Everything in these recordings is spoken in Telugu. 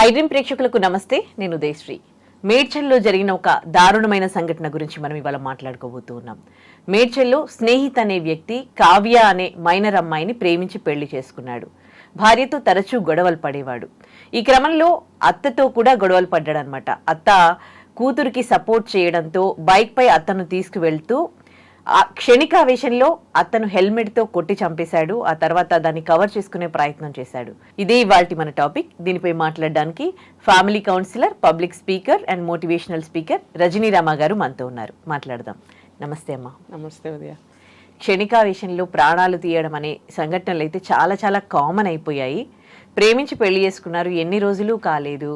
ఐడ్రీమ్ ప్రేక్షకులకు నమస్తే. నేను ఉదయశ్రీ. మేడ్చల్లో జరిగిన ఒక దారుణమైన సంఘటన గురించి మనం ఇవాళ మాట్లాడుకోబోతూ ఉన్నాం. మేడ్చల్లో స్నేహిత్ అనే వ్యక్తి కావ్య అనే మైనర్ అమ్మాయిని ప్రేమించి పెళ్లి చేసుకున్నాడు. భార్యతో తరచూ గొడవలు పడేవాడు. ఈ క్రమంలో అత్తతో కూడా గొడవలు పడ్డాడనమాట. అత్త కూతురికి సపోర్ట్ చేయడంతో బైక్ పై అత్తను తీసుకువెళ్తూ క్షణికావేశంలో అతను హెల్మెట్ తో కొట్టి చంపేశాడు. ఆ తర్వాత దాన్ని కవర్ చేసుకునే ప్రయత్నం చేశాడు. ఇదే ఇవాల్టి మన టాపిక్. దీనిపై మాట్లాడడానికి family counsellor, public speaker and motivational speaker Rajani Rama గారు మనతో ఉన్నారు. మాట్లాడదాం. నమస్తే అమ్మా. నమస్తే ఉదయ. క్షణికావేశంలో ప్రాణాలు తీయడం అనే సంఘటనలు అయితే చాలా చాలా కామన్ అయిపోయాయి. ప్రేమించి పెళ్లి చేసుకున్నారు, ఎన్ని రోజులు కాలేదు,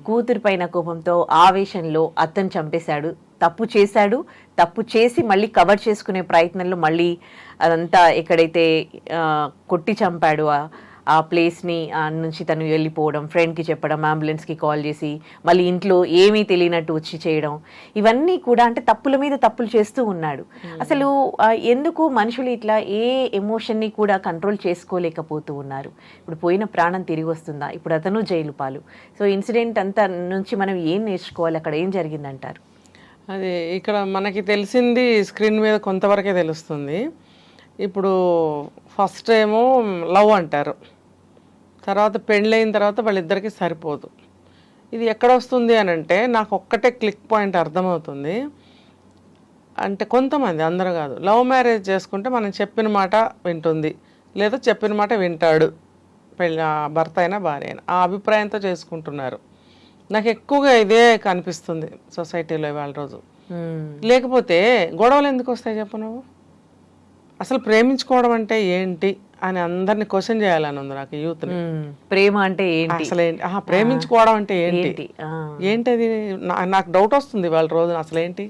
కూతురు పైన కోపంతో ఆవేశంలో అత్తను చంపేశాడు. తప్పు చేశాడు, తప్పు చేసి మళ్ళీ కవర్ చేసుకునే ప్రయత్నంలో మళ్ళీ అదంతా ఎక్కడైతే కొట్టి చంపాడు ఆ ప్లేస్ని నుంచి తను వెళ్ళిపోవడం, ఫ్రెండ్కి చెప్పడం, అంబులెన్స్కి కాల్ చేసి మళ్ళీ ఇంట్లో ఏమీ తెలియనట్టు వచ్చి చేయడం, ఇవన్నీ కూడా అంటే తప్పుల మీద తప్పులు చేస్తూ ఉన్నాడు. అసలు ఎందుకు మనుషులు ఇట్లా ఏ ఎమోషన్ని కూడా కంట్రోల్ చేసుకోలేకపోతూ ఉన్నారు? ఇప్పుడు పోయిన ప్రాణం తిరిగి వస్తుందా? ఇప్పుడు అతను జైలు పాలు. సో ఇన్సిడెంట్ అంతా నుంచి మనం ఏం నేర్చుకోవాలి? అక్కడ ఏం జరిగిందంటారు? అదే ఇక్కడ మనకి తెలిసింది స్క్రీన్ మీద కొంతవరకే తెలుస్తుంది. ఇప్పుడు ఫస్ట్ ఏమో లవ్ అంటారు, తర్వాత పెళ్ళైన తర్వాత వాళ్ళిద్దరికీ సరిపోదు. ఇది ఎక్కడ వస్తుంది అని అంటే నాకు ఒక్కటే క్లిక్ పాయింట్ అర్థమవుతుంది. అంటే కొంతమంది, అందరూ కాదు, లవ్ మ్యారేజ్ చేసుకుంటే మనం చెప్పిన మాట వింటుంది, లేదా చెప్పిన మాట వింటాడు భర్త అయినా భార్య అయినా, ఆ అభిప్రాయంతో చేసుకుంటున్నారు. నాకు ఎక్కువగా ఇదే కనిపిస్తుంది సొసైటీలో ఇవాళ రోజు. లేకపోతే గొడవలు ఎందుకు వస్తాయి చెప్పు నువ్వు? అసలు ప్రేమించుకోవడం అంటే ఏంటి అని అందరిని క్వశ్చన్ చేయాలని ఉంది నాకు యూత్ని. ప్రేమ అంటే ఏంటి, అసలు ఏంటి, ప్రేమించుకోవడం అంటే ఏంటి, ఏంటది నాకు డౌట్ వస్తుంది ఇవాళ రోజున. అసలు ఏంటి,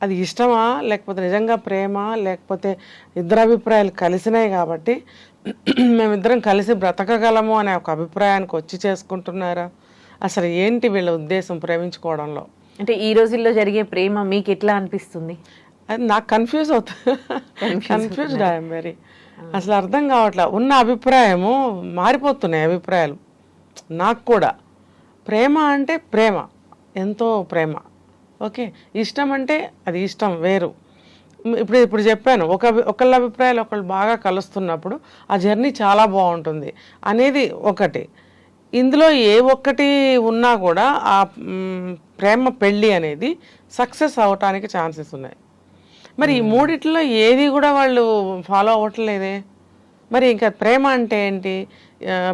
అది ఇష్టమా, లేకపోతే నిజంగా ప్రేమ, లేకపోతే ఇద్దరు అభిప్రాయాలు కలిసినాయి కాబట్టి మేమిద్దరం కలిసి బ్రతకగలము అనే ఒక అభిప్రాయానికి వచ్చి చేసుకుంటున్నారా? అసలు ఏంటి వీళ్ళ ఉద్దేశం ప్రేమించుకోవడంలో? అంటే ఈ రోజుల్లో జరిగే ప్రేమ మీకు ఎట్లా అనిపిస్తుంది? అది నాకు కన్ఫ్యూజ్ అవుతుంది. Confused I'm very. అసలు అర్థం కావట్లే. ఉన్న అభిప్రాయము మారిపోతున్నాయి అభిప్రాయాలు. నాకు కూడా ప్రేమ అంటే ప్రేమ, ఎంతో ప్రేమ, ఓకే. ఇష్టం అంటే అది ఇష్టం వేరు. ఇప్పుడు చెప్పాను, ఒకళ్ళ అభిప్రాయాలు ఒకళ్ళు బాగా కలుస్తున్నప్పుడు ఆ జర్నీ చాలా బాగుంటుంది అనేది ఒకటి. ఇందులో ఏ ఒక్కటి ఉన్నా కూడా ఆ ప్రేమ పెళ్ళి అనేది సక్సెస్ అవటానికి ఛాన్సెస్ ఉన్నాయి. మరి ఈ మూడిట్లో ఏది కూడా వాళ్ళు ఫాలో అవ్వట్లేదే. మరి ఇంకా ప్రేమ అంటే ఏంటి,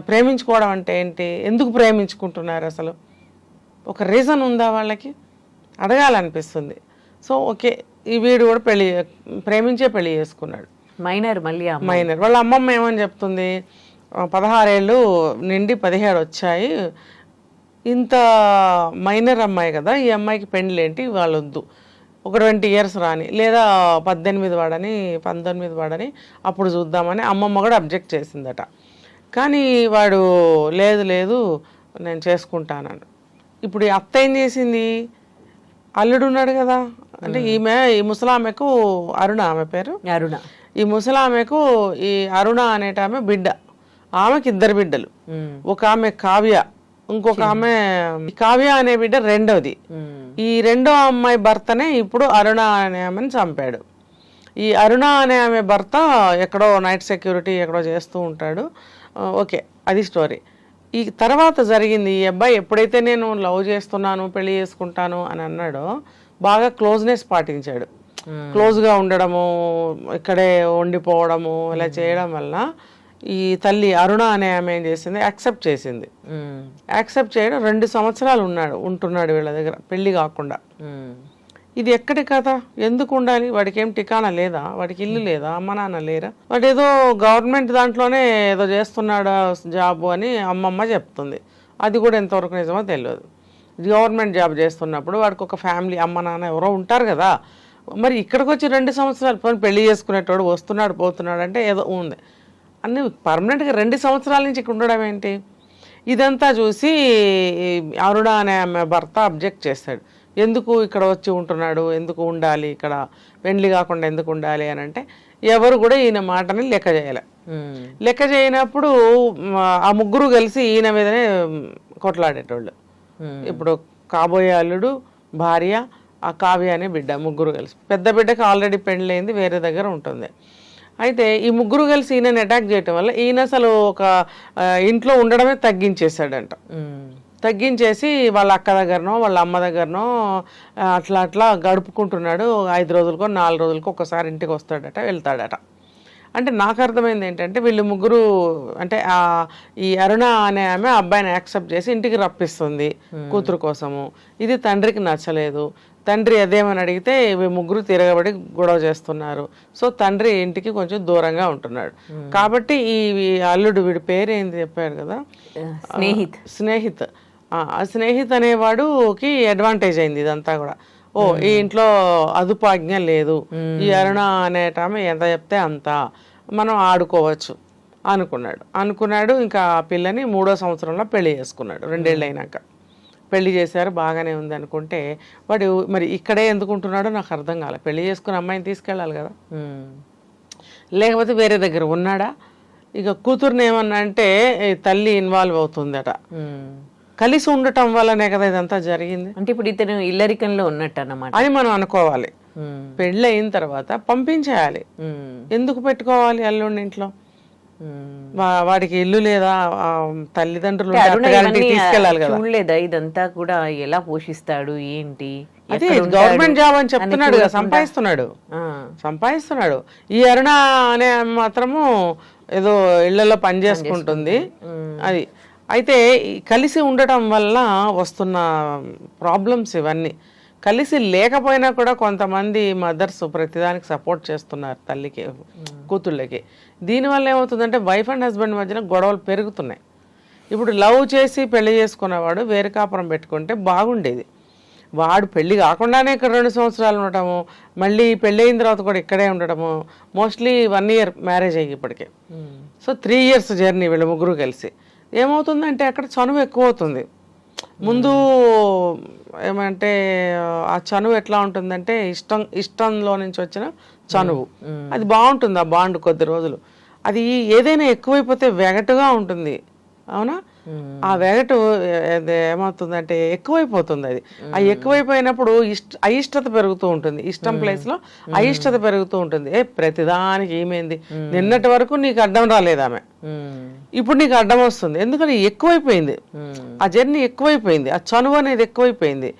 ప్రేమించుకోవడం అంటే ఏంటి, ఎందుకు ప్రేమించుకుంటున్నారు? అసలు ఒక రీజన్ ఉందా వాళ్ళకి? అడగాలనిపిస్తుంది. సో ఓకే, ఈ వీడు కూడా ప్రేమించే పెళ్లి చేసుకున్నాడు. మైనర్, మళ్ళీ మైనర్. వాళ్ళ అమ్మమ్మ ఏమని చెప్తుంది, 16 ఏళ్ళు నిండి 17 వచ్చాయి, ఇంత మైనర్ అమ్మాయి కదా, ఈ అమ్మాయికి పెళ్ళేంటి, వాళ్ళు వద్దు, ఒక 20 years రాని, లేదా 18 వాడని 19 వాడని అప్పుడు చూద్దామని అమ్మమ్మ కూడా అబ్జెక్ట్ చేసిందట. కానీ వాడు లేదు లేదు నేను చేసుకుంటానని. ఇప్పుడు ఈ అత్త ఏం చేసింది, అల్లుడు ఉన్నాడు కదా, అంటే ఈ ముసలామెకు అరుణ, ఆమె పేరు అరుణ, ఈ ముసలామెకు ఈ అరుణ అనేట ఆమె బిడ్డ, ఆమెకి 2 బిడ్డలు. ఒక ఆమె కావ్య, ఇంకొక ఆమె కావ్య అనే బిడ్డ రెండోది. ఈ రెండో అమ్మాయి భర్తనే ఇప్పుడు అరుణ అనే ఆమెను చంపాడు. ఈ అరుణ అనే ఆమె భర్త ఎక్కడో నైట్ సెక్యూరిటీ ఎక్కడో చేస్తూ ఉంటాడు. ఓకే, అది స్టోరీ. ఈ తర్వాత జరిగింది, ఈ అబ్బాయి ఎప్పుడైతే నేను లవ్ చేస్తున్నాను, పెళ్లి చేసుకుంటాను అని అన్నాడో బాగా క్లోజ్నెస్ పాటించాడు. క్లోజ్గా ఉండడము, ఇక్కడే ఉండిపోవడము, ఇలా చేయడం వల్ల ఈ తల్లి అరుణ అనే ఆమె ఏం చేసింది, యాక్సెప్ట్ చేసింది. యాక్సెప్ట్ చేయడం 2 సంవత్సరాలు ఉంటున్నాడు వీళ్ళ దగ్గర పెళ్లి కాకుండా. ఇది ఎక్కడి కథ, ఎందుకు ఉండాలి? వాడికి ఏం ఠికానా లేదా, వాడికి ఇల్లు లేదా, అమ్మ నాన్న లేరా, వాడు ఏదో గవర్నమెంట్ దాంట్లోనే ఏదో చేస్తున్నాడా జాబు అని అమ్మమ్మ చెప్తుంది. అది కూడా ఎంతవరకు నిజమో తెలియదు. గవర్నమెంట్ జాబ్ చేస్తున్నప్పుడు వాడికి ఒక ఫ్యామిలీ, అమ్మ నాన్న ఎవరో ఉంటారు కదా. మరి ఇక్కడికి వచ్చి 2 సంవత్సరాలు పోయి పెళ్లి చేసుకునేటోడు వస్తున్నాడు పోతున్నాడు అంటే ఏదో ఉంది అన్ని పర్మనెంట్గా 2 సంవత్సరాల నుంచి ఇక్కడ ఉండడం ఏంటి? ఇదంతా చూసి అరుణ అనే ఆమె భర్త అబ్జెక్ట్ చేస్తాడు. ఎందుకు ఇక్కడ వచ్చి ఉంటున్నాడు, ఎందుకు ఉండాలి ఇక్కడ, పెండ్లి కాకుండా ఎందుకు ఉండాలి అని అంటే ఎవరు కూడా ఈయన మాటని లెక్క చేయలే. లెక్క చేయనప్పుడు ఆ ముగ్గురు కలిసి ఈయన మీదనే కొట్లాడేటోళ్ళు. ఇప్పుడు కాబోయే అల్లుడు, భార్య, ఆ కావ్య అనే బిడ్డ, ముగ్గురు కలిసి. పెద్ద బిడ్డకి ఆల్రెడీ పెళ్ళైంది, వేరే దగ్గర ఉంటుంది. అయితే ఈ ముగ్గురు కలిసి ఈయనని అటాక్ చేయటం వల్ల ఈయన అసలు ఒక ఇంట్లో ఉండడమే తగ్గించేశాడంట. తగ్గించేసి వాళ్ళ అక్క దగ్గరనో వాళ్ళ అమ్మ దగ్గరనో అట్లా అట్లా గడుపుకుంటున్నాడు. 5 రోజులకో 4 రోజులకో ఒకసారి ఇంటికి వస్తాడట, వెళ్తాడట. అంటే నాకు అర్థమైంది ఏంటంటే వీళ్ళు ముగ్గురు అంటే ఈ అరుణ అనే ఆమె అబ్బాయిని యాక్సెప్ట్ చేసి ఇంటికి రప్పిస్తుంది కూతురు కోసము. ఇది తండ్రికి నచ్చలేదు. తండ్రి అదేమని అడిగితే ఇవి ముగ్గురు తిరగబడి గొడవ చేస్తున్నారు. సో తండ్రి ఇంటికి కొంచెం దూరంగా ఉంటున్నాడు. కాబట్టి ఈ అల్లుడు, వీడి పేరు ఏంది చెప్పారు కదా, స్నేహిత్. ఆ స్నేహిత్ అనేవాడుకి అడ్వాంటేజ్ అయింది ఇదంతా కూడా. ఓ ఈ ఇంట్లో అదుపాజ్ఞ లేదు, ఈ అరుణ అనేటామె ఎంత చెప్తే అంత మనం ఆడుకోవచ్చు అనుకున్నాడు. ఇంకా ఆ పిల్లని 3వ సంవత్సరంలో పెళ్లి చేసుకున్నాడు. 2 ఏళ్ళు అయినాక పెళ్లి చేశారు. బాగానే ఉంది అనుకుంటే వాడు మరి ఇక్కడే ఎందుకుంటున్నాడో నాకు అర్థం కాలే. పెళ్లి చేసుకుని అమ్మాయిని తీసుకెళ్ళాలి కదా, లేకపోతే వేరే దగ్గర ఉన్నాడా. ఇక కూతుర్ని ఏమన్నా అంటే తల్లి ఇన్వాల్వ్ అవుతుందట. కలిసి ఉండటం వల్లనే కదా ఇదంతా జరిగింది. అంటే ఇప్పుడు ఇతను ఇల్లరికంలో ఉన్నట్టు అన్నమాట అని మనం అనుకోవాలి. పెళ్ళి అయిన తర్వాత పంపించేయాలి. ఎందుకు పెట్టుకోవాలి అల్లుడిని ఇంట్లో? వాడికి ఇల్లు లేదా, తల్లిదండ్రులు తీసుకెళ్ళాలి కదా. చూడలేదా ఇదంతా కూడా ఎలా పోషిస్తాడు ఏంటి? అదే గవర్నమెంట్ జాబ్ అని చెప్తున్నాడు కదా, సంపాదిస్తున్నాడు. ఈ అరుణ అనే మాత్రము ఏదో ఇళ్లలో పని చేసుకుంటుంది. అది అయితే కలిసి ఉండటం వల్ల వస్తున్న ప్రాబ్లమ్స్ ఇవన్నీ. కలిసి లేకపోయినా కూడా కొంతమంది మదర్స్ ప్రతిదానికి సపోర్ట్ చేస్తున్నారు తల్లికి, కూతుళ్ళకి. దీనివల్ల ఏమవుతుందంటే వైఫ్ అండ్ హస్బెండ్ మధ్యన గొడవలు పెరుగుతున్నాయి. ఇప్పుడు లవ్ చేసి పెళ్లి చేసుకున్నవాడు వేరే కాపురం పెట్టుకుంటే బాగుండేది. వాడు పెళ్లి కాకుండానే ఇక్కడ 2 సంవత్సరాలు ఉండటము, మళ్ళీ పెళ్ళి అయిన తర్వాత కూడా ఇక్కడే ఉండటము. మోస్ట్లీ 1 year మ్యారేజ్ అయ్యి ఇప్పటికే. సో 3 years జర్నీ వీళ్ళు ముగ్గురు కలిసి. ఏమవుతుందంటే అక్కడ చనువు ఎక్కువ అవుతుంది. ముందు ఏమంటే ఆ చనువు ఎట్లా ఉంటుందంటే ఇష్టంలో నుంచి వచ్చిన చనువు, అది బాగుంటుంది. ఆ బాండ్ కొద్ది రోజులు. అది ఏదైనా ఎక్కువైపోతే వెగటుగా ఉంటుంది, అవునా? ఆ వెగటు ఏమవుతుందంటే ఎక్కువైపోతుంది. అది ఆ ఎక్కువైపోయినప్పుడు అయిష్టత పెరుగుతూ ఉంటుంది. ఇష్టం ప్లేస్లో అయిష్టత పెరుగుతూ ఉంటుంది. ప్రతిదానికి ఏమైంది, నిన్నటి వరకు నీకు అడ్డం రాలేదు ఆమె, ఇప్పుడు నీకు అడ్డం వస్తుంది. ఎందుకంటే ఎక్కువైపోయింది, ఆ జర్నీ ఎక్కువైపోయింది, ఆ చనువు అనేది ఎక్కువైపోయింది.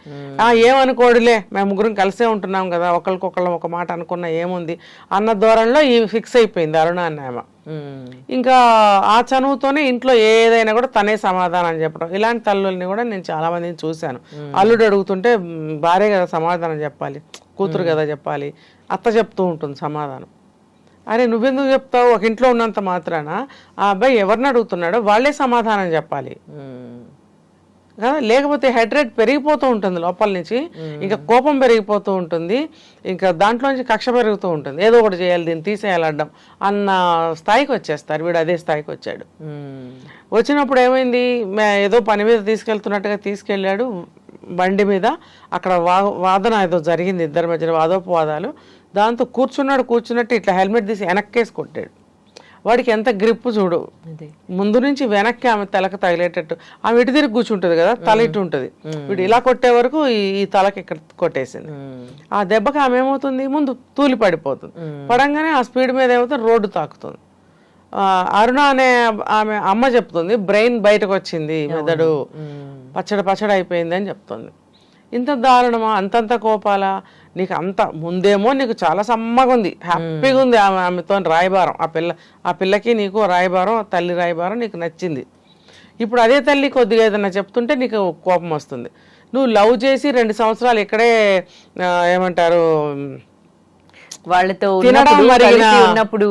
ఏమనుకోడులే, మేము ముగ్గురం కలిసే ఉంటున్నాం కదా, ఒకరికొకళ్ళం ఒక మాట అనుకున్నా ఏముంది అన్న ధోరణిలో ఈ ఫిక్స్ అయిపోయింది అరుణ అన్న ఆమె. ఇంకా ఆ చనువుతోనే ఇంట్లో ఏదైనా కూడా తనే సమాధానం చెప్పడం. ఇలాంటి తల్లుల్ని కూడా నేను చాలా మందిని చూశాను. అల్లుడు అడుగుతుంటే భార్య కదా సమాధానం చెప్పాలి, కూతురు కదా చెప్పాలి, అత్త చెప్తూ ఉంటుంది సమాధానం. అరే నువ్వెందుకు చెప్తావు, ఒక ఇంట్లో ఉన్నంత మాత్రాన ఆ అబ్బాయి ఎవరిని అడుగుతున్నాడో వాళ్ళే సమాధానం చెప్పాలి కదా. లేకపోతే హెడ్ రేట్ పెరిగిపోతూ ఉంటుంది లోపల నుంచి, ఇంకా కోపం పెరిగిపోతూ ఉంటుంది, ఇంకా దాంట్లోంచి కక్ష పెరుగుతూ ఉంటుంది. ఏదో ఒకటి చేయాలి, దీన్ని తీసేయాలడ్డం అన్న స్థాయికి వచ్చేస్తారు. వీడు అదే స్థాయికి వచ్చాడు. వచ్చినప్పుడు ఏమైంది, ఏదో పని మీద తీసుకెళ్తున్నట్టుగా తీసుకెళ్ళాడు బండి మీద. అక్కడ వాదన ఏదో జరిగింది, ఇద్దరి మధ్యన వాదోపవాదాలు. దాంతో కూర్చున్నట్టు ఇట్లా హెల్మెట్ తీసి వెనక్కేసి కొట్టాడు. వాడికి ఎంత గ్రిప్ చూడు, ముందు నుంచి వెనక్కి ఆమె తలకు తగిలేటట్టు. ఆమె ఇటు తిరిగి కూర్చుంటుంది కదా, తల ఇటు ఉంటుంది. వీడు ఇలా కొట్టే వరకు ఈ తలకి ఇక్కడ కొట్టేసింది. ఆ దెబ్బకి ఆమె ఏమవుతుంది, ముందు తూలి పడిపోతుంది. పడంగానే ఆ స్పీడ్ మీద ఏమవుతుంది, రోడ్డు తాకుతుంది. అరుణ అనే ఆమె అమ్మ చెప్తుంది, బ్రెయిన్ బయటకు వచ్చింది, మెదడు పచ్చడి అయిపోయింది అని చెప్తుంది. ఇంత దారుణమా, అంతంత కోపాలా నీకు? అంత ముందేమో నీకు చాలా సమ్మగా ఉంది, హ్యాపీగా ఉంది ఆమెతో రాయబారం. ఆ పిల్లకి నీకు రాయబారం, తల్లి రాయబారం నీకు నచ్చింది. ఇప్పుడు అదే తల్లి కొద్దిగా ఏదైనా చెప్తుంటే నీకు కోపం వస్తుంది. నువ్వు లవ్ చేసి 2 సంవత్సరాలు ఇక్కడే ఏమంటారు వాళ్ళతో ఉన్నప్పుడు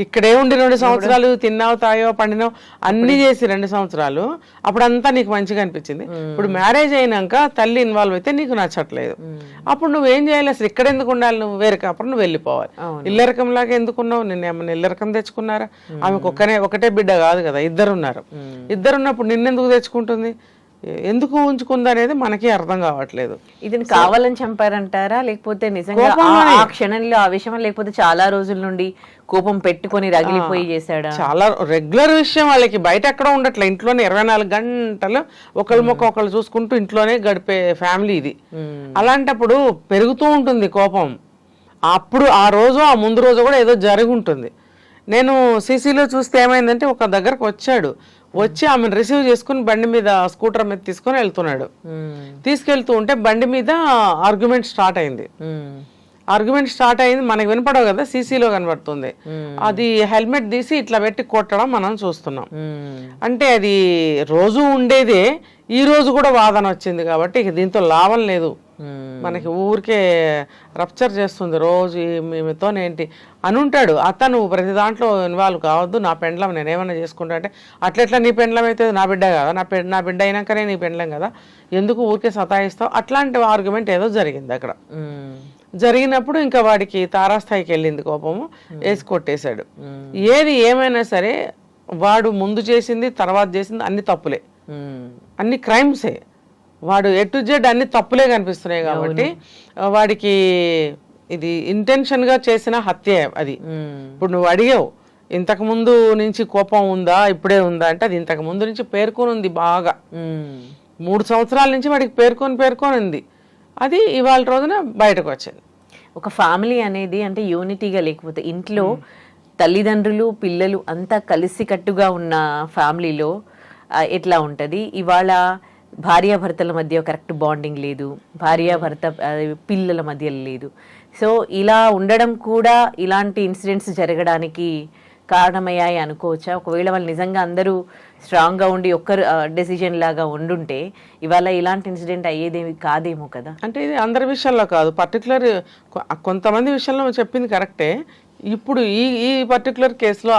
ఇక్కడే ఉండి 2 సంవత్సరాలు తిన్నావు, తాయో, పండినావు, అన్ని చేసి 2 సంవత్సరాలు అప్పుడంతా నీకు మంచిగా అనిపించింది. ఇప్పుడు మ్యారేజ్ అయినాక తల్లి ఇన్వాల్వ్ అయితే నీకు నచ్చట్లేదు. అప్పుడు నువ్వేం చేయాలి, అసలు ఇక్కడ ఎందుకు ఉండాలి, నువ్వు వేరే కాపురం నువ్వు వెళ్ళిపోవాలి. ఇల్లరకంలాగా ఎందుకున్నావు? నిన్న ఏమన్నా ఇల్లరకం తెచ్చుకున్నారా? ఆమెకు ఒకటే బిడ్డ కాదు కదా, ఇద్దరున్నారు. ఇద్దరున్నప్పుడు నిన్నెందుకు తెచ్చుకుంటుంది? ఎందుకు ఉంచుకుంది అనేది మనకి అర్థం కావట్లేదు. ఇతను కావాలని చంపారంటారా, లేకపోతే నిజంగా ఆ క్షణంలో ఆవేశం, లేకపోతే చాలా రోజుల నుండి కోపం పెట్టుకొని రగిలిపోయి చేశాడా? చాలా రెగ్యులర్ విషయం, వాళ్ళకి బయట ఎక్కడ ఉండట్లే, ఇంట్లోనే 24 గంటలు ఒకళ్ళ మొక్క ఒకళ్ళు చూసుకుంటూ ఇంట్లోనే గడిపే ఫ్యామిలీ ఇది. అలాంటప్పుడు పెరుగుతూ ఉంటుంది కోపం. అప్పుడు ఆ రోజు ఆ ముందు రోజు కూడా ఏదో జరిగి ఉంటుంది. నేను సీసీలో చూస్తే ఏమైందంటే ఒక దగ్గరకు వచ్చి ఆమెను రిసీవ్ చేసుకుని బండి మీద స్కూటర్ మీద తీసుకొని వెళ్తున్నాడు. తీసుకెళ్తూ ఉంటే బండి మీద ఆర్గ్యుమెంట్ స్టార్ట్ అయింది. మనకి వినపడవు కదా, సీసీలో కనబడుతుంది. అది హెల్మెట్ తీసి ఇట్లా పెట్టి కొట్టడం మనం చూస్తున్నాం. అంటే అది రోజు ఉండేదే, ఈ రోజు కూడా వాదన వచ్చింది కాబట్టి ఇక దీంతో లాభం లేదు. మనకి ఊరికే రప్చర్ చేస్తుంది రోజు మేమతోనేంటి అని ఉంటాడు. అతను ప్రతి దాంట్లో ఇన్వాల్వ్ కావద్దు, నా పెండ్లం నేనేమన్నా చేసుకుంటా అంటే, అట్లెట్లా నీ పెండ్లం అయితే నా బిడ్డ కదా, నా బిడ్డ అయినాకనే నీ పెండ్లం కదా, ఎందుకు ఊరికే సతాయిస్తావు, అట్లాంటి ఆర్గ్యుమెంట్ ఏదో జరిగింది అక్కడ. జరిగినప్పుడు ఇంకా వాడికి తారాస్థాయికి వెళ్ళింది కోపము, వేసి కొట్టేశాడు. ఏది ఏమైనా సరే వాడు ముందు చేసింది తర్వాత చేసింది అన్ని తప్పులే, అన్ని క్రైమ్సే. వాడు ఎటు జెడ్ అన్ని తప్పులే కనిపిస్తున్నాయి కాబట్టి వాడికి ఇది ఇంటెన్షన్గా చేసిన హత్య అది. ఇప్పుడు నువ్వు అడిగావు ఇంతకు ముందు నుంచి కోపం ఉందా ఇప్పుడే ఉందా అంటే, అది ఇంతకు ముందు నుంచి పేర్కొని ఉంది బాగా. 3 సంవత్సరాల నుంచి వాడికి పేర్కొని ఉంది. అది ఇవాళ రోజున బయటకు వచ్చింది. ఒక ఫ్యామిలీ అనేది అంటే యూనిటీగా, లేకపోతే ఇంట్లో తల్లిదండ్రులు పిల్లలు అంతా కలిసికట్టుగా ఉన్న ఫ్యామిలీలో ఎట్లా ఉంటుంది? ఇవాళ భార్యాభర్తల మధ్య కరెక్ట్ బాండింగ్ లేదు, భార్యాభర్త పిల్లల మధ్య లేదు. సో ఇలా ఉండడం కూడా ఇలాంటి ఇన్సిడెంట్స్ జరగడానికి కారణమయ్యాయి అనుకోవచ్చా? ఒకవేళ వాళ్ళు నిజంగా అందరూ స్ట్రాంగ్గా ఉండి ఒక్కరు డెసిజన్ లాగా ఉండుంటే ఇవాళ ఇలాంటి ఇన్సిడెంట్ అయ్యేదేమి కాదేమో కదా. అంటే ఇది అందరి విషయాల్లో కాదు, పర్టికులర్ కొంతమంది విషయంలో చెప్పింది కరెక్టే. ఇప్పుడు ఈ పర్టికులర్ కేసులో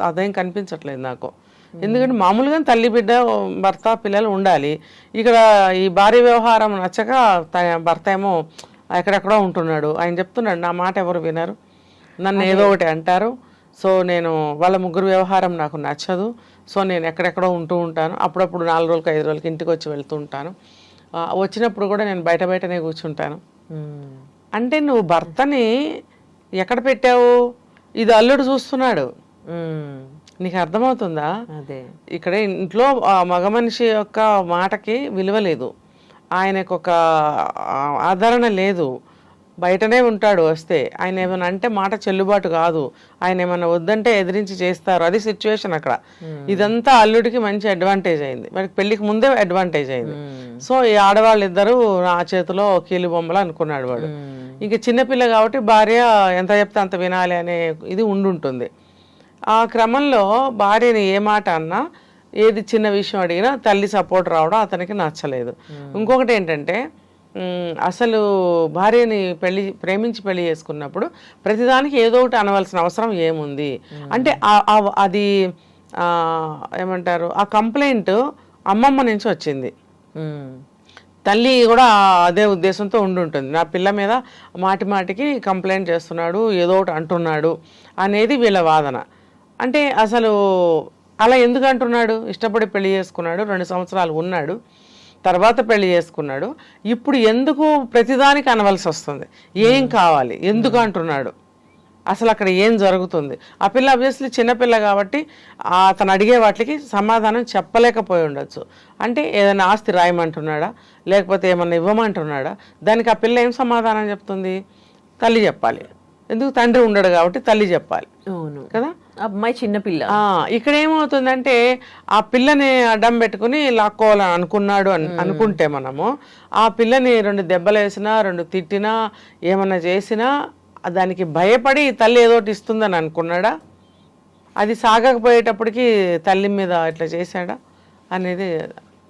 అదేం కనిపించట్లేదు నాకు. ఎందుకంటే మామూలుగా తల్లి బిడ్డ భర్త పిల్లలు ఉండాలి. ఇక్కడ ఈ భార్య వ్యవహారం నచ్చక భర్త ఏమో ఎక్కడెక్కడో ఉంటున్నాడు. ఆయన చెప్తున్నాడు, నా మాట ఎవరు వినరు, నన్ను ఏదో ఒకటి అంటారు, సో నేను వాళ్ళ ముగ్గురు వ్యవహారం నాకు నచ్చదు, సో నేను ఎక్కడెక్కడో ఉంటూ ఉంటాను, అప్పుడప్పుడు 4 రోజులకి 5 రోజులకి ఇంటికి వచ్చి వెళ్తూ ఉంటాను, వచ్చినప్పుడు కూడా నేను బయటనే కూర్చుంటాను. అంటే నువ్వు భర్తని ఎక్కడ పెట్టావు? ఇది అల్లుడు చూస్తున్నాడు, నీకు అర్థమవుతుందా? ఇక్కడ ఇంట్లో మగ మనిషి యొక్క మాటకి విలువ లేదు, ఆయనకు ఒక ఆదరణ లేదు, బయటనే ఉంటాడు. వస్తే ఆయన ఏమైనా అంటే మాట చెల్లుబాటు కాదు, ఆయన ఏమైనా వద్దంటే ఎదిరించి చేస్తారు, అది సిచ్యువేషన్ అక్కడ. ఇదంతా అల్లుడికి మంచి అడ్వాంటేజ్ అయింది, వాడికి పెళ్లికి ముందే అడ్వాంటేజ్ అయింది. సో ఈ ఆడవాళ్ళిద్దరూ నా చేతిలో కీలు బొమ్మలు అనుకున్నాడు వాడు. ఇంక చిన్నపిల్ల కాబట్టి భార్య ఎంత చెప్తే అంత వినాలి అనే ఇది ఉండుంటుంది. ఆ క్రమంలో భార్యని ఏ మాట అన్నా, ఏది చిన్న విషయం అడిగినా తల్లి సపోర్ట్ రావడం అతనికి నచ్చలేదు. ఇంకొకటి ఏంటంటే, అసలు భార్యని ప్రేమించి పెళ్లి చేసుకున్నప్పుడు ప్రతిదానికి ఏదో ఒకటి అనవలసిన అవసరం ఏముంది అంటే, అది ఏమంటారు, ఆ కంప్లైంట్ అమ్మమ్మ నుంచి వచ్చింది. తల్లి కూడా అదే ఉద్దేశంతో ఉండుంటుంది, నా పిల్ల మీద మాటికి కంప్లైంట్ చేస్తున్నాడు, ఏదో ఒకటి అంటున్నాడు అనేది వీళ్ళ వాదన. అంటే అసలు అలా ఎందుకు అంటున్నాడు? ఇష్టపడి పెళ్లి చేసుకున్నాడు, 2 సంవత్సరాలు ఉన్నాడు, తర్వాత పెళ్లి చేసుకున్నాడు, ఇప్పుడు ఎందుకు ప్రతిదానికి అనవలసి వస్తుంది? ఏం కావాలి, ఎందుకు అంటున్నాడు, అసలు అక్కడ ఏం జరుగుతుంది? ఆ పిల్ల అబ్వియస్లీ చిన్నపిల్ల కాబట్టి అతను అడిగే వాటికి సమాధానం చెప్పలేకపోయి ఉండొచ్చు. అంటే ఏదైనా ఆస్తి రాయమంటున్నాడా, లేకపోతే ఏమన్నా ఇవ్వమంటున్నాడా? దానికి ఆ పిల్ల ఏం సమాధానం చెప్తుంది? తల్లి చెప్పాలి. ఎందుకు? తండ్రి ఉండడు కాబట్టి తల్లి చెప్పాలి కదా. అమ్మాయి చిన్నపిల్ల. ఇక్కడ ఏమవుతుందంటే, ఆ పిల్లని అడ్డం పెట్టుకుని లాక్కోవాలని అనుకున్నాడు అనుకుంటే మనము, ఆ పిల్లని 2 దెబ్బలు వేసినా, 2 తిట్టినా, ఏమన్నా చేసినా దానికి భయపడి తల్లి ఏదోటి ఇస్తుందని అనుకున్నాడా? అది సాగకపోయేటప్పటికి తల్లి మీద ఇట్లా చేశాడా అనేది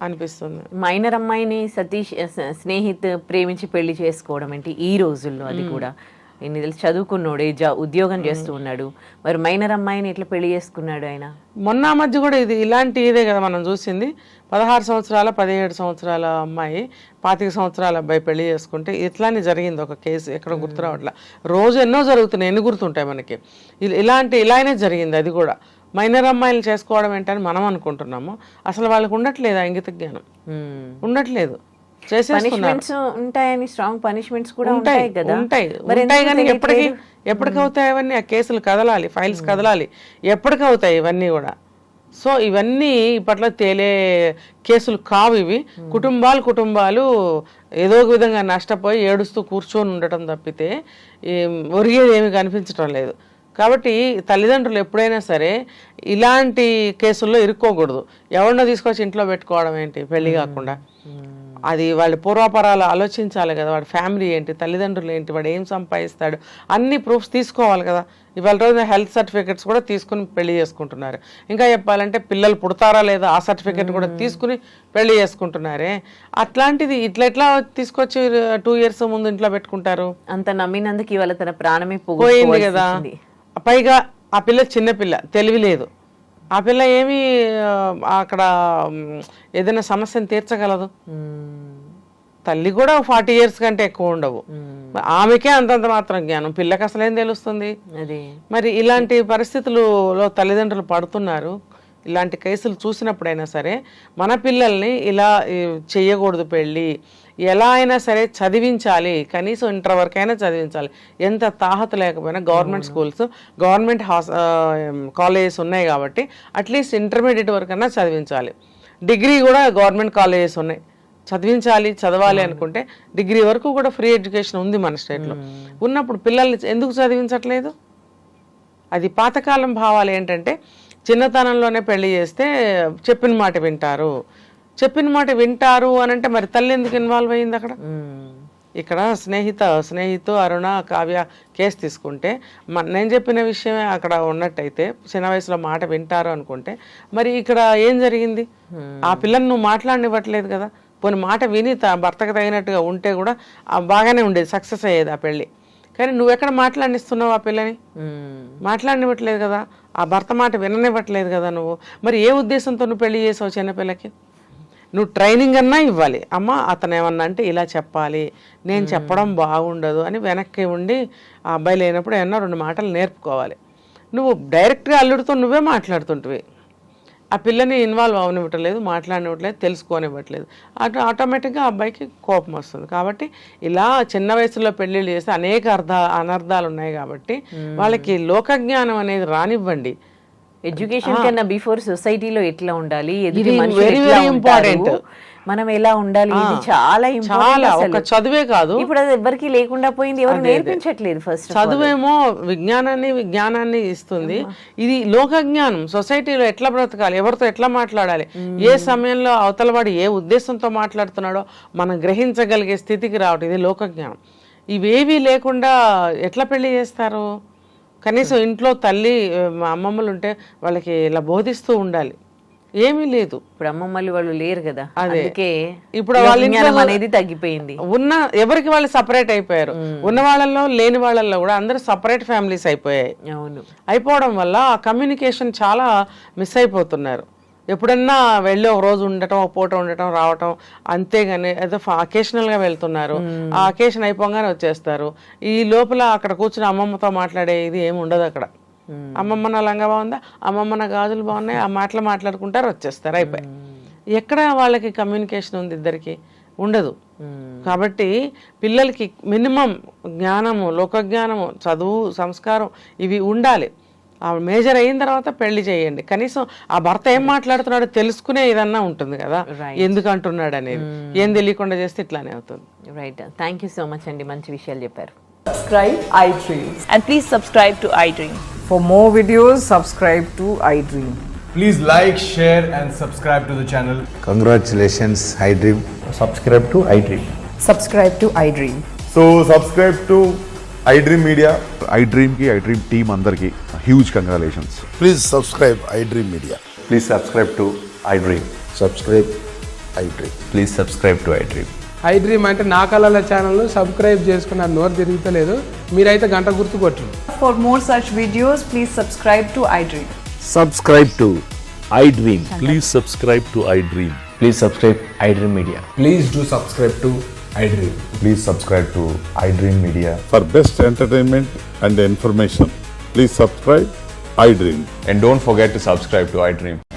అనిపిస్తుంది. మైనర్ అమ్మాయిని సతీష్ స్నేహిత్ ప్రేమించి పెళ్లి చేసుకోవడం ఏంటి ఈ రోజుల్లో? అది కూడా ఎన్ని తెలుసు, చదువుకున్నాడు, ఉద్యోగం చేస్తూ ఉన్నాడు, మరి మైనర్ అమ్మాయిని ఎట్లా పెళ్లి చేసుకున్నాడు ఆయన? మొన్న మధ్య కూడా ఇదే కదా మనం చూసింది. 16 సంవత్సరాల 17 సంవత్సరాల అమ్మాయి 25 సంవత్సరాల అబ్బాయి పెళ్లి చేసుకుంటే ఇట్లానే జరిగింది ఒక కేసు, ఎక్కడ గుర్తురావట్లా. రోజు ఎన్నో జరుగుతున్నాయి, ఎన్ని గుర్తుంటాయి మనకి? ఇలానే జరిగింది. అది కూడా మైనర్ అమ్మాయిలు చేసుకోవడం ఏంటని మనం అనుకుంటున్నాము. అసలు వాళ్ళకి ఉండట్లేదు ఆ ఇంగిత జ్ఞానం, ఉండట్లేదు. పనిష్మెంట్స్ ఉంటాయని, స్ట్రాంగ్ పనిష్మెంట్స్ కూడా ఉంటాయి కదా. ఉంటాయి కానీ ఎప్పటికవుతాయి అవన్నీ? ఆ కేసులు కదలాలి, ఫైల్స్ కదలాలి, ఎప్పటికవుతాయి ఇవన్నీ కూడా. సో ఇవన్నీ ఇప్పట్లో తేలే కేసులు కావు ఇవి. కుటుంబాలు ఏదో ఒక విధంగా నష్టపోయి ఏడుస్తూ కూర్చొని ఉండటం తప్పితే ఒరిగేది ఏమి కనిపించడం లేదు. కాబట్టి తల్లిదండ్రులు ఎప్పుడైనా సరే ఇలాంటి కేసుల్లో ఇరుక్కోకూడదు. ఎవరినో తీసుకొచ్చి ఇంట్లో పెట్టుకోవడం ఏంటి పెళ్లి కాకుండా? అది వాళ్ళ పూర్వాపరాలు ఆలోచించాలి కదా. వాడి ఫ్యామిలీ ఏంటి, తల్లిదండ్రులు ఏంటి, వాడు ఏం సంపాదిస్తాడు, అన్ని ప్రూఫ్స్ తీసుకోవాలి కదా. ఇవాళ రోజున హెల్త్ సర్టిఫికెట్స్ కూడా తీసుకుని పెళ్లి చేసుకుంటున్నారు. ఇంకా చెప్పాలంటే పిల్లలు పుడతారా లేదా ఆ సర్టిఫికెట్ కూడా తీసుకుని పెళ్లి చేసుకుంటున్నారే. అట్లాంటిది ఎట్లా తీసుకొచ్చి 2 years ముందు ఇంట్లో పెట్టుకుంటారు? అంత నమ్మినందుకు ఇవాళ తన ప్రాణమే పోయింది కదా. పైగా ఆ పిల్ల చిన్నపిల్ల, తెలివి లేదు. ఆ పిల్ల ఏమి అక్కడ ఏదైనా సమస్యను తీర్చగలదు. తల్లి కూడా 40 years కంటే ఎక్కువ ఉండవు. ఆమెకే అంతంత మాత్రం జ్ఞానం, పిల్లకి అసలేం తెలుస్తుంది? మరి ఇలాంటి పరిస్థితులలో తల్లిదండ్రులు పడుతున్నారు. ఇలాంటి కేసులు చూసినప్పుడైనా సరే మన పిల్లల్ని ఇలా చెయ్యకూడదు పెళ్ళి, ఎలా అయినా సరే చదివించాలి, కనీసం ఇంటర్ వరకైనా చదివించాలి. ఎంత తాహత లేకపోయినా గవర్నమెంట్ స్కూల్స్, గవర్నమెంట్ కాలేజెస్ ఉన్నాయి కాబట్టి అట్లీస్ట్ ఇంటర్మీడియట్ వరకైనా చదివించాలి. డిగ్రీ కూడా గవర్నమెంట్ కాలేజెస్ ఉన్నాయి, చదవాలి అనుకుంటే డిగ్రీ వరకు కూడా ఫ్రీ ఎడ్యుకేషన్ ఉంది మన స్టేట్లో. ఉన్నప్పుడు పిల్లల్ని ఎందుకు చదివించట్లేదు? అది పాతకాలం భావాలు ఏంటంటే చిన్నతనంలోనే పెళ్లి చేస్తే చెప్పిన మాట వింటారు అని అంటే మరి తల్లి ఎందుకు ఇన్వాల్వ్ అయ్యింది అక్కడ? ఇక్కడ స్నేహితు అరుణ కావ్య కేసు తీసుకుంటే నేను చెప్పిన విషయమే అక్కడ ఉన్నట్టయితే చిన్న వయసులో మాట వింటారు అనుకుంటే మరి ఇక్కడ ఏం జరిగింది? ఆ పిల్లని నువ్వు మాట్లాడనివ్వట్లేదు కదా. పోనీ మాట విని భర్తకు తగినట్టుగా ఉంటే కూడా బాగానే ఉండేది, సక్సెస్ అయ్యేది ఆ పెళ్ళి. కానీ నువ్వెక్కడ మాట్లాడిస్తున్నావు ఆ పిల్లని? మాట్లాడనివ్వట్లేదు కదా, ఆ భర్త మాట విననివ్వట్లేదు కదా నువ్వు. మరి ఏ ఉద్దేశంతో నువ్వు పెళ్లి చేసావు చిన్నపిల్లకి? నువ్వు ట్రైనింగ్ అన్నా ఇవ్వాలి. అమ్మ అతను ఏమన్నా అంటే ఇలా చెప్పాలి, నేను చెప్పడం బాగుండదు అని వెనక్కి ఉండి ఆ అబ్బాయి లేనప్పుడు ఏమన్నా 2 మాటలు నేర్పుకోవాలి. నువ్వు డైరెక్ట్గా అల్లుడితో నువ్వే మాట్లాడుతుంటివి, ఆ పిల్లని ఇన్వాల్వ్ అవనివ్వట్లేదు, మాట్లాడనివ్వట్లేదు, తెలుసుకోనివ్వట్లేదు. ఆటోమేటిక్గా ఆ అబ్బాయికి కోపం వస్తుంది. కాబట్టి ఇలా చిన్న వయసులో పెళ్ళిళ్ళు చేస్తే అనేక అనర్థాలు ఉన్నాయి. కాబట్టి వాళ్ళకి లోకజ్ఞానం అనేది రానివ్వండి. ఎడ్యుకేషన్ కన్నా బిఫోర్ సొసైటీలో ఎట్లా ఉండాలి, వెరీ వెరీ ఇంపార్టెంట్. మనం ఎలా ఉండాలి, ఇది చాలా ఒక చదువే కాదు, ఇప్పుడు అది ఎవరికి లేకుండా పోయింది, ఎవరు నేర్పించట్లేదు. ఫస్ట్ చదువేమో జ్ఞానాన్ని ఇస్తుంది, ఇది లోక జ్ఞానం. సొసైటీలో ఎట్లా బ్రతకాలి, ఎవరితో ఎట్లా మాట్లాడాలి, ఏ సమయంలో అవతలవాడు ఏ ఉద్దేశంతో మాట్లాడుతున్నాడో మనం గ్రహించగలిగే స్థితికి రావటం, ఇది లోక జ్ఞానం. ఇవేవి లేకుండా ఎట్లా పెళ్లి చేస్తారు? కనీసం ఇంట్లో తల్లి అమ్మమ్మలు ఉంటే వాళ్ళకి ఇలా బోధిస్తూ ఉండాలి. ఏమీ లేదు. ఇప్పుడు అమ్మమ్మలు వాళ్ళు లేరు కదా, అందుకే ఇప్పుడు వాళ్ళ అనేది తగ్గిపోయింది. ఎవరికి వాళ్ళు సపరేట్ అయిపోయారు. ఉన్న వాళ్ళల్లో లేని వాళ్ళల్లో కూడా అందరూ సపరేట్ ఫ్యామిలీస్ అయిపోయాయి. అయిపోవడం వల్ల ఆ కమ్యూనికేషన్ చాలా మిస్ అయిపోతున్నారు. ఎప్పుడన్నా వెళ్ళి ఒక రోజు ఉండటం, ఒక పూట ఉండటం, రావటం, అంతేగాని ఏదో అకేషనల్గా వెళ్తున్నారు. ఆ అకేషన్ అయిపోగానే వచ్చేస్తారు. ఈ లోపల అక్కడ కూర్చుని అమ్మమ్మతో మాట్లాడే ఇది ఏమి ఉండదు అక్కడ. అమ్మమ్మ నా లంగా బాగుందా, అమ్మమ్మ నా గాజులు బాగున్నాయి, ఆ మాటలు మాట్లాడుకుంటారు, వచ్చేస్తారు, అయిపోయి. ఎక్కడ వాళ్ళకి కమ్యూనికేషన్ ఉంది? ఇద్దరికి ఉండదు. కాబట్టి పిల్లలకి మినిమం జ్ఞానము, లోకజ్ఞానము, చదువు, సంస్కారం ఇవి ఉండాలి. ఆ మేజర్ అయిన తర్వాత పెళ్లి చేయండి. కనీసం ఆ భర్త ఏం మాట్లాడుతున్నాడో తెలుసుకునే ఏదన్నా ఉంటుంది కదా, ఎందుకు అంటున్నాడు అనేది. ఏం తెలియకుండా చేస్తే ఇట్లానే అవుతుంది. Right, thank you so much అండి, మంచి విషయాలు చెప్పారు. Subscribe iDream and please subscribe to iDream. for more videos. Subscribe to iDream. Please like, share and subscribe to the channel. Congratulations, iDream. Subscribe to iDream. Subscribe to iDream. So subscribe to iDream Media. iDream ki iDream team andarki huge congratulations. Please subscribe iDream Media. Please subscribe to iDream. Subscribe iDream. Please subscribe to iDream. iDream అంటే నా కళల ఛానల్ సబ్స్క్రైబ్ చేసుకున్న నోరు తిరుగుతలేదు, మీరైతే గంట గుర్తు కొట్టండి. For more such videos, please subscribe to iDream. Subscribe to iDream. Please subscribe to iDream. Please subscribe iDream Media. Please do subscribe to iDream. Please subscribe to iDream Media. For best entertainment and information, please subscribe iDream. And don't forget to subscribe to iDream.